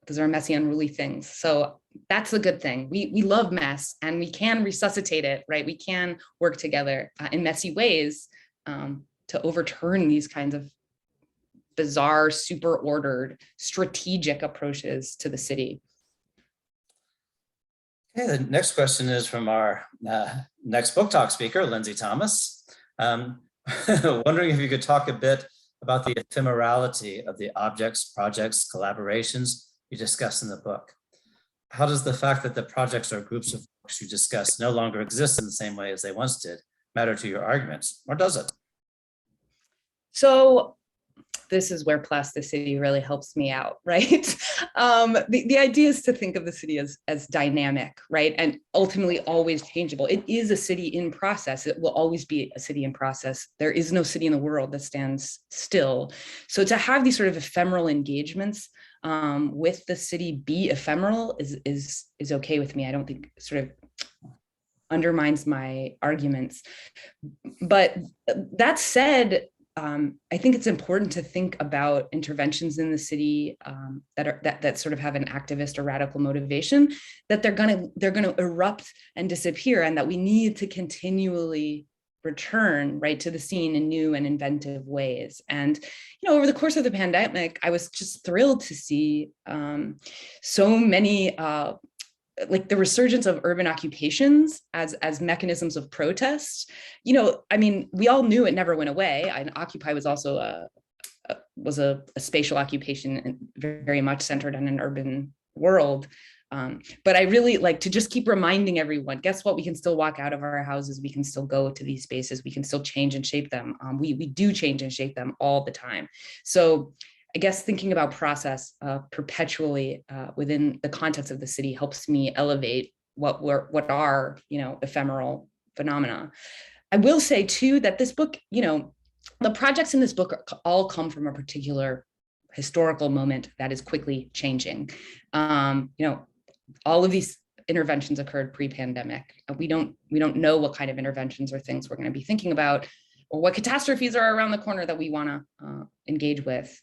Those are messy, unruly things. So that's a good thing. We love mess, and we can resuscitate it, right? We can work together in messy ways to overturn these kinds of bizarre, super ordered, strategic approaches to the city. Okay, the next question is from our next book talk speaker, Lindsay Thomas. Wondering if you could talk a bit about the ephemerality of the objects, projects, collaborations you discuss in the book. How does the fact that the projects or groups of folks you discuss no longer exist in the same way as they once did matter to your arguments, or does it? So this is where plasticity really helps me out, right? The idea is to think of the city as dynamic, right? And ultimately always changeable. It is a city in process. It will always be a city in process. There is no city in the world that stands still. So to have these sort of ephemeral engagements with the city be ephemeral is okay with me. I don't think it sort of undermines my arguments. But that said, I think it's important to think about interventions in the city that sort of have an activist or radical motivation, that they're gonna erupt and disappear, and that we need to continually return right to the scene in new and inventive ways. And over the course of the pandemic, I was just thrilled to see so many like the resurgence of urban occupations as mechanisms of protest. I mean, we all knew it never went away. And Occupy was also a spatial occupation, and very much centered on an urban world. But I really like to just keep reminding everyone, guess what? We can still walk out of our houses. We can still go to these spaces. We can still change and shape them. We do change and shape them all the time. So I guess thinking about process perpetually within the context of the city helps me elevate what are ephemeral phenomena. I will say too that this book, the projects in this book all come from a particular historical moment that is quickly changing. All of these interventions occurred pre-pandemic. We don't know what kind of interventions or things we're going to be thinking about, or what catastrophes are around the corner that we want to engage with.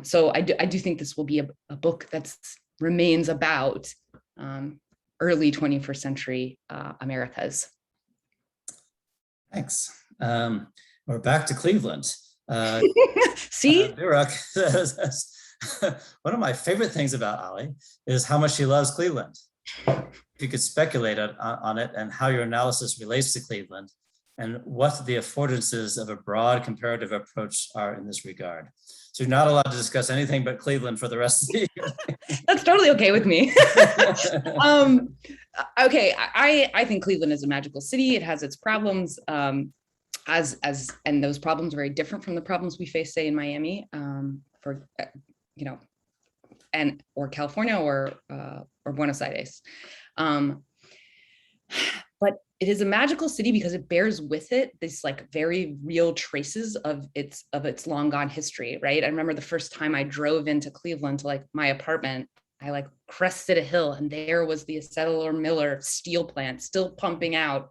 So I do think this will be a book that remains about early 21st century Americas. Thanks. We're back to Cleveland. See? One of my favorite things about Ali is how much she loves Cleveland. If you could speculate on it and how your analysis relates to Cleveland, and what the affordances of a broad comparative approach are in this regard. So you're not allowed to discuss anything but Cleveland for the rest of the year. That's totally okay with me. Okay, I think Cleveland is a magical city. It has its problems, and those problems are very different from the problems we face, say, in Miami, or California or Buenos Aires. But it is a magical city because it bears with it this like very real traces of its long gone history, right? I remember the first time I drove into Cleveland to like my apartment, I like crested a hill, and there was the Acetylor steel plant still pumping out,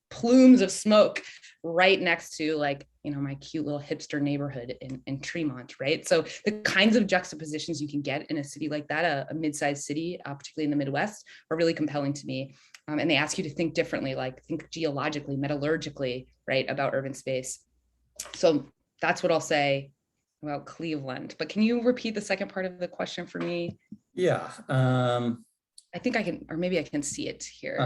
plumes of smoke right next to like my cute little hipster neighborhood in Tremont, right? So the kinds of juxtapositions you can get in a city like that, a mid-sized city, particularly in the Midwest, are really compelling to me. And they ask you to think differently, like think geologically, metallurgically, right, about urban space. So that's what I'll say about Cleveland. But can you repeat the second part of the question for me? Yeah. I think I can, or maybe I can see it here.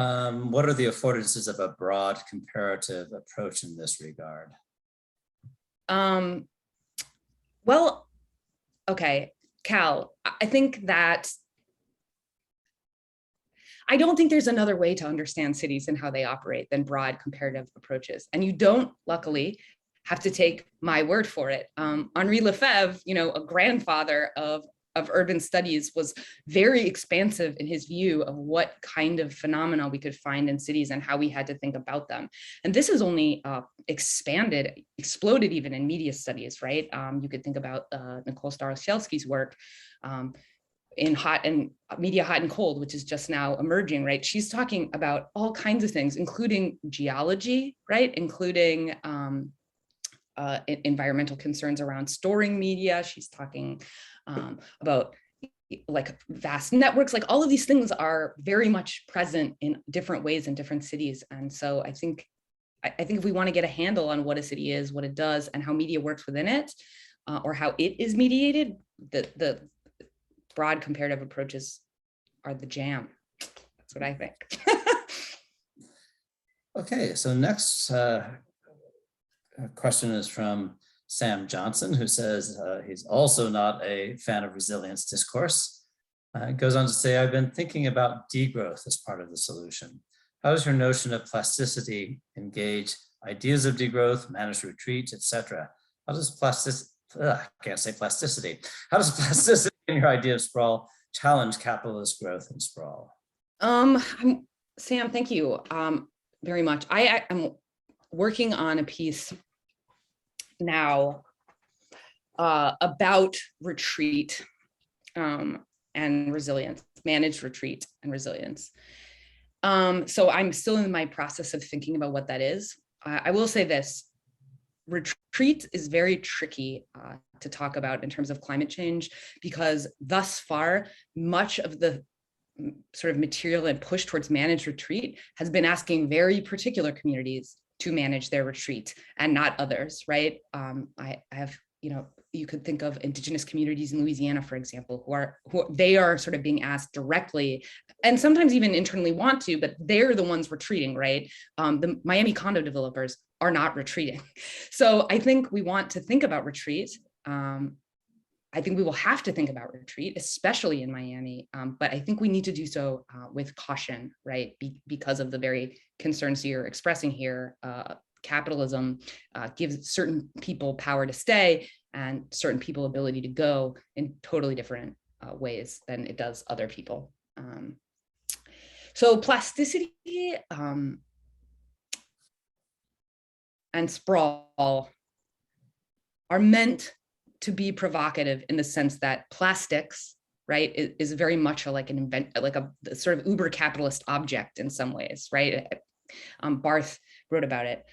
What are the affordances of a broad comparative approach in this regard? Well, okay, Cal, I think that I don't think there's another way to understand cities and how they operate than broad comparative approaches. And you don't, luckily, have to take my word for it. Henri Lefebvre, a grandfather of urban studies, was very expansive in his view of what kind of phenomena we could find in cities and how we had to think about them. And this has only exploded even in media studies, right? You could think about Nicole Starosielski's work in Media Hot and Cold, which is just now emerging, right? She's talking about all kinds of things, including geology, right? Including environmental concerns around storing media. She's talking about like vast networks, like all of these things are very much present in different ways in different cities. And so I think if we want to get a handle on what a city is, what it does, and how media works within it, or how it is mediated, the broad comparative approaches are the jam. That's what I think. Okay, so next question is from Sam Johnson, who says he's also not a fan of resilience discourse. Goes on to say, I've been thinking about degrowth as part of the solution. How does your notion of plasticity engage ideas of degrowth, managed retreat, etc.? How does plasticity. How does plasticity in your idea of sprawl challenge capitalist growth and sprawl? Sam, thank you very much. I am working on a piece now about retreat and resilience, managed retreat and resilience. So I'm still in my process of thinking about what that is. I will say this, retreat is very tricky to talk about in terms of climate change, because thus far, much of the sort of material and push towards managed retreat has been asking very particular communities to manage their retreat and not others, right? I have, you could think of indigenous communities in Louisiana, for example, who they are sort of being asked directly, and sometimes even internally want to, but they're the ones retreating, right? The Miami condo developers are not retreating. So I think we want to think about retreat. I think we will have to think about retreat, especially in Miami, but I think we need to do so with caution, right? Because of the very concerns you're expressing here. Capitalism gives certain people power to stay and certain people ability to go in totally different ways than it does other people. So plasticity and sprawl are meant to be provocative in the sense that plastics, right, is very much like a sort of uber capitalist object in some ways, right? Barth wrote about it.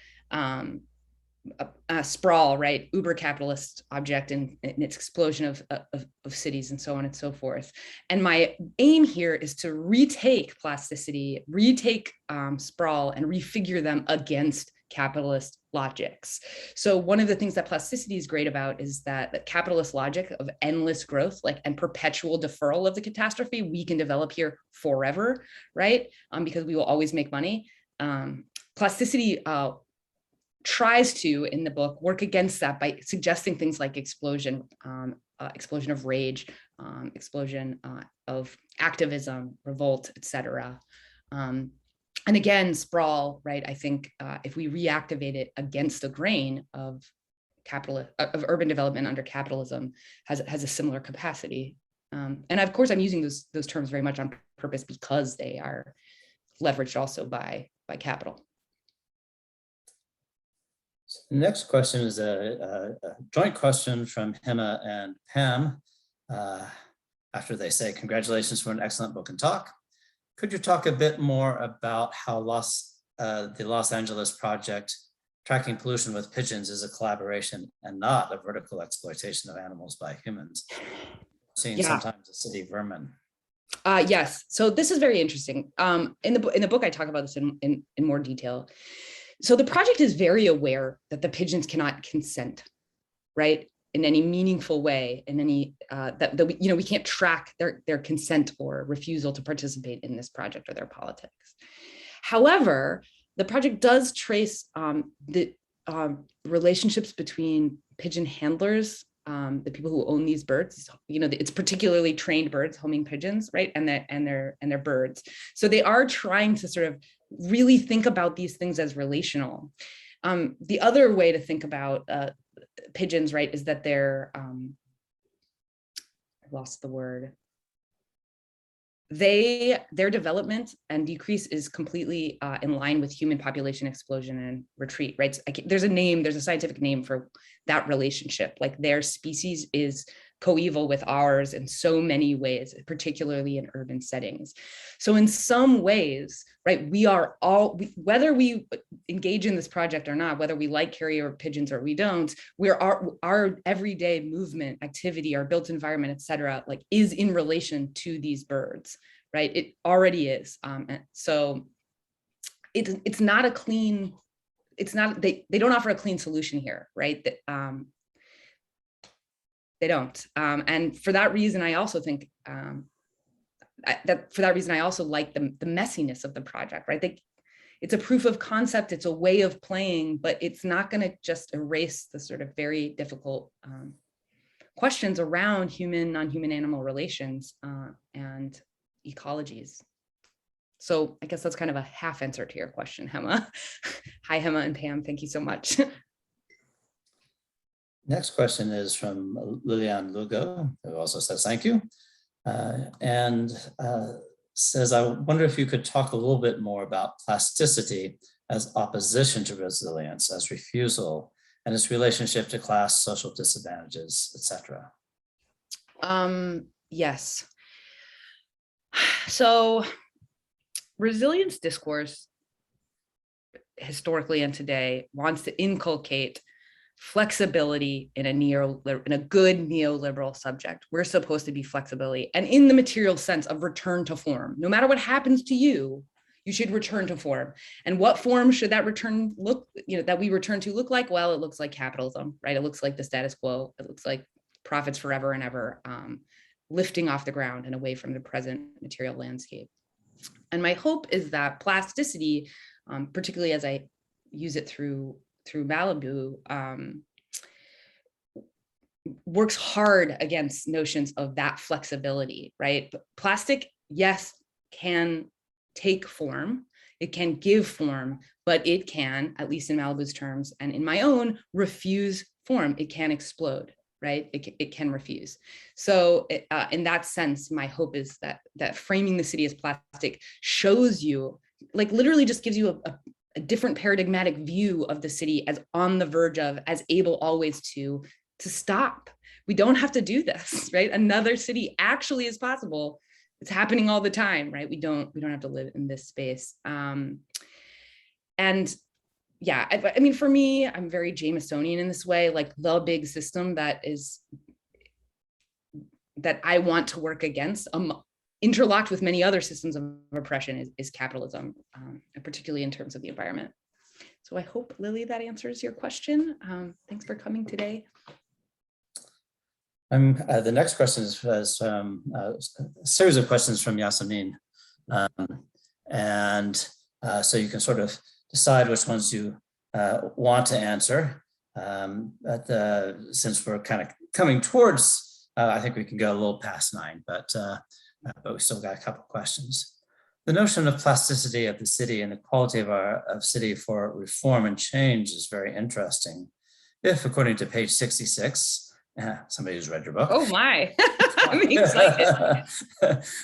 Sprawl, right, uber capitalist object in its explosion of cities and so on and so forth. And my aim here is to retake plasticity, retake sprawl, and refigure them against capitalist logics. So one of the things that plasticity is great about is that the capitalist logic of endless growth, and perpetual deferral of the catastrophe, we can develop here forever, right? Because we will always make money. Plasticity tries to, in the book, work against that by suggesting things like explosion, explosion of rage, explosion of activism, revolt, etc. And again, sprawl, right? I think if we reactivate it against the grain of urban development under capitalism, has a similar capacity. And of course, I'm using those terms very much on purpose because they are leveraged also by capital. So the next question is a joint question from Hema and Pam. After they say, congratulations for an excellent book and talk. Could you talk a bit more about how the Los Angeles project tracking pollution with pigeons is a collaboration and not a vertical exploitation of animals by humans, seen Yeah. sometimes as city vermin. Yes, so this is very interesting. In the book, I talk about this in more detail. So the project is very aware that the pigeons cannot consent, right, in any meaningful way, in any that we can't track their consent or refusal to participate in this project or their politics. However, the project does trace the relationships between pigeon handlers, the people who own these birds. It's particularly trained birds, homing pigeons, right, and their birds. So they are trying to sort of really think about these things as relational. The other way to think about pigeons, right, is that they're I lost the word. Their development and decrease is completely in line with human population explosion and retreat, right? There's a scientific name for that relationship. Like their species is coeval with ours in so many ways, particularly in urban settings. So in some ways, right, we are all, whether we engage in this project or not, whether we like carrier pigeons or we don't, our everyday movement, activity, our built environment, et cetera, like is in relation to these birds, right? It already is. So it's not a clean, it's not, they don't offer a clean solution here, right? They don't. And for that reason, I also think for that reason, I also like the messiness of the project, right? It's a proof of concept, it's a way of playing, but it's not going to just erase the sort of very difficult questions around human, non-human animal relations and ecologies. So I guess that's kind of a half answer to your question, Hema. Hi, Hema and Pam, thank you so much. Next question is from Lilian Lugo, who also says thank you. And says, I wonder if you could talk a little bit more about plasticity as opposition to resilience, as refusal, and its relationship to class, social disadvantages, etc. Yes. So resilience discourse, historically and today, wants to inculcate flexibility in a good neoliberal subject. We're supposed to be flexibility, and in the material sense of return to form. No matter what happens to you, you should return to form. And what form should that return look, that we return to look like? Well, it looks like capitalism, right? It looks like the status quo. It looks like profits forever and ever, lifting off the ground and away from the present material landscape. And my hope is that plasticity, particularly as I use it through Malibu, works hard against notions of that flexibility, right? But plastic, yes, can take form, it can give form, but it can, at least in Malibu's terms and in my own, refuse form. It can explode, right? It can refuse. So in that sense, my hope is that framing the city as plastic shows you, like literally just gives you a different paradigmatic view of the city as on the verge of, as able always to stop. We don't have to do this, right? Another city actually is possible. It's happening all the time, right? We don't have to live in this space. And yeah, I mean, for me, I'm very Jamesonian in this way, like the big system that I want to work against, interlocked with many other systems of oppression is capitalism, particularly in terms of the environment. So I hope, Lily, that answers your question. Thanks for coming today. The next question is a series of questions from Yasemin. So you can sort of decide which ones you want to answer. Since we're kind of coming towards, I think we can go a little past 9, but we still got a couple questions. The notion of plasticity of the city and the quality of city for reform and change is very interesting. If, according to page 66, somebody who's read your book. Oh my, I'm excited.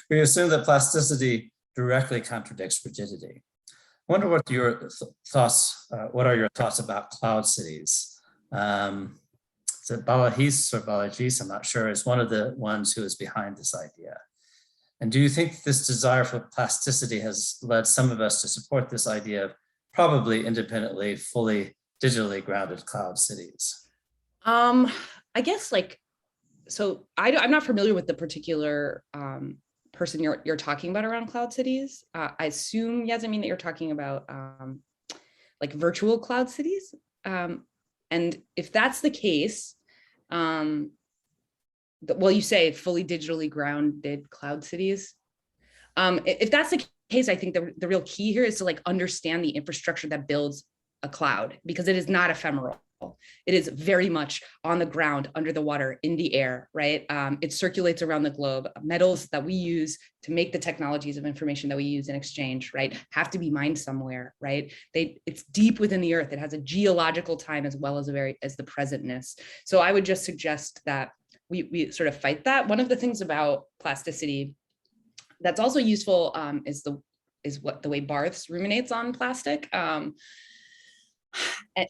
We assume that plasticity directly contradicts rigidity. I wonder what your thoughts, what are your thoughts about cloud cities? Is it Balahis or Balajis? I'm not sure, is one of the ones who is behind this idea. And do you think this desire for plasticity has led some of us to support this idea of probably independently, fully digitally grounded cloud cities? I guess so I'm not familiar with the particular person you're talking about around cloud cities. I assume, Yasmin, that you're talking about like virtual cloud cities. And if that's the case, well, you say fully digitally grounded cloud cities. If that's the case, I think the real key here is to like understand the infrastructure that builds a cloud, because it is not ephemeral. It is very much on the ground, under the water, in the air, right? It circulates around the globe. Metals that we use to make the technologies of information that we use in exchange, right, have to be mined somewhere, right? It's deep within the earth. It has a geological time as well as the presentness. So I would just suggest that we sort of fight that. One of the things about plasticity that's also useful is the way Barthes ruminates on plastic.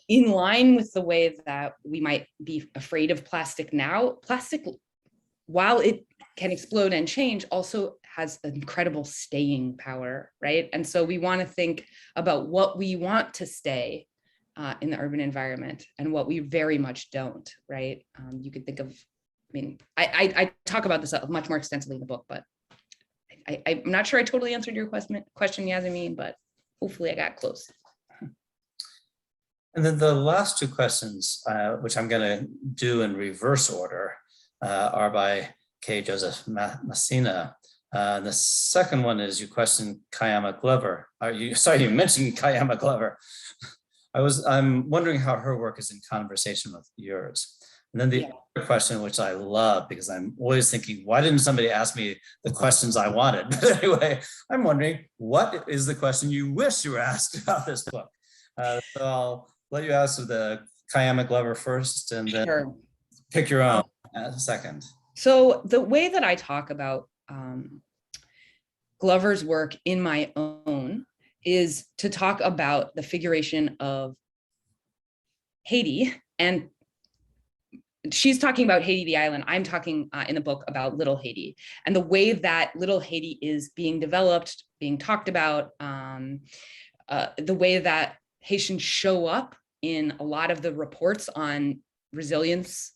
In line with the way that we might be afraid of plastic now, plastic, while it can explode and change, also has incredible staying power, right? And so we want to think about what we want to stay in the urban environment and what we very much don't, right? You could think of, I mean, I talk about this much more extensively in the book, but I'm not sure I totally answered your question, Yasmin, but hopefully I got close. And then the last two questions, which I'm going to do in reverse order, are by K. Joseph Messina. The second one is you questioned Kayama Glover. You mentioned Kayama Glover. I'm wondering how her work is in conversation with yours. And then the other question, which I love, because I'm always thinking, why didn't somebody ask me the questions I wanted? But anyway, I'm wondering, what is the question you wish you were asked about this book? So I'll let you answer the Kayama Glover first, and then pick your own second. So the way that I talk about Glover's work in my own is to talk about the figuration of Haiti. And she's talking about Haiti, the island. I'm talking in the book about Little Haiti, and the way that Little Haiti is being developed, being talked about, the way that Haitians show up in a lot of the reports on resilience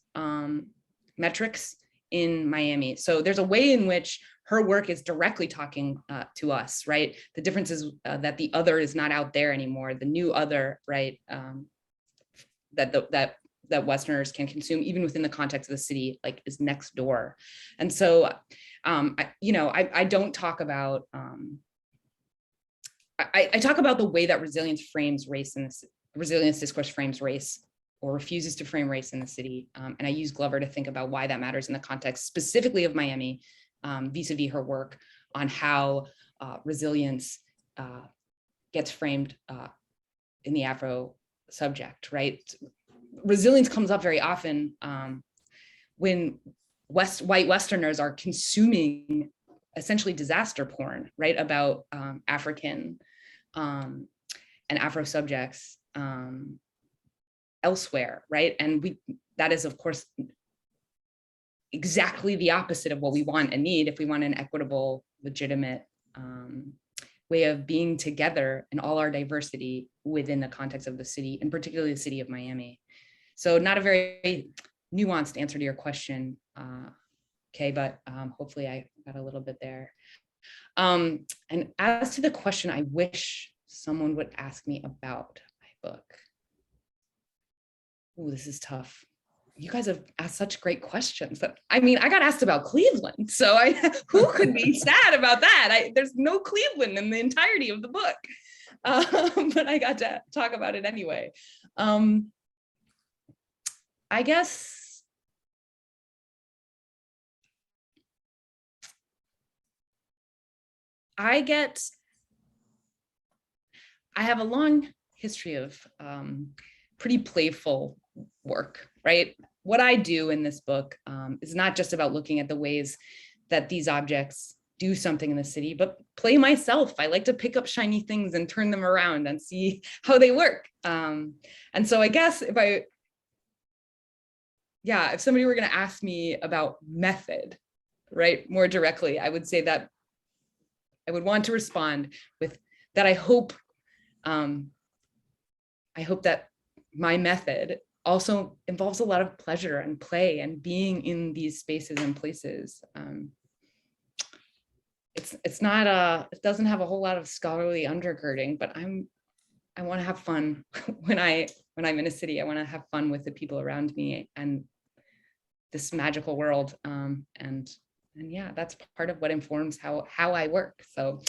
metrics in Miami. So there's a way in which her work is directly talking to us, right? The difference is that the other is not out there anymore. The new other, right? That Westerners can consume, even within the context of the city, like is next door. And so, I don't talk about. I talk about the way that resilience frames race in this. Resilience discourse frames race or refuses to frame race in the city. And I use Glover to think about why that matters in the context specifically of Miami, vis-a-vis her work on how resilience gets framed in the Afro subject, right? Resilience comes up very often when white Westerners are consuming essentially disaster porn, right? About African and Afro subjects elsewhere, right? And that is, of course, exactly the opposite of what we want and need if we want an equitable, legitimate way of being together in all our diversity within the context of the city, and particularly the city of Miami. So not a very nuanced answer to your question, Kay, but hopefully I got a little bit there. And as to the question I wish someone would ask me about my book. Oh, this is tough. You guys have asked such great questions. I mean, I got asked about Cleveland, so who could be sad about that? There's no Cleveland in the entirety of the book, but I got to talk about it anyway. I guess I have a long history of pretty playful work, right? What I do in this book is not just about looking at the ways that these objects do something in the city, but play myself. I like to pick up shiny things and turn them around and see how they work. And so I guess if somebody were going to ask me about method, right, more directly, I would say that I would want to respond with that I hope that my method also involves a lot of pleasure and play and being in these spaces and places. It's not it doesn't have a whole lot of scholarly undergirding, but I want to have fun when I'm in a city. I want to have fun with the people around me and this magical world. And yeah, that's part of what informs how I work. So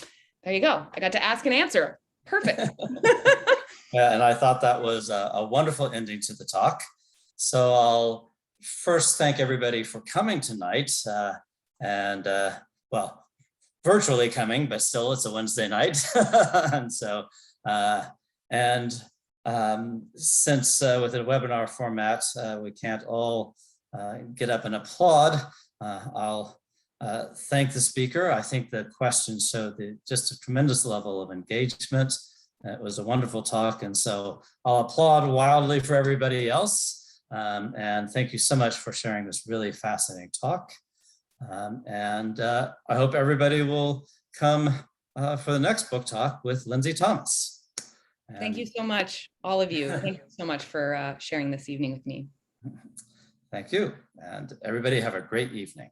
there you go. I got to ask and answer. Perfect. Yeah, and I thought that was a wonderful ending to the talk. So I'll first thank everybody for coming tonight, and well, virtually coming, but still it's a Wednesday night. And so, since with a webinar format, we can't all get up and applaud, I'll thank the speaker. I think the questions showed just a tremendous level of engagement. It was a wonderful talk, and so I'll applaud wildly for everybody else. And thank you so much for sharing this really fascinating talk. I hope everybody will come for the next book talk with Lindsay Thomas. Thank you so much, all of you. Thank you so much for sharing this evening with me. Thank you, and everybody have a great evening.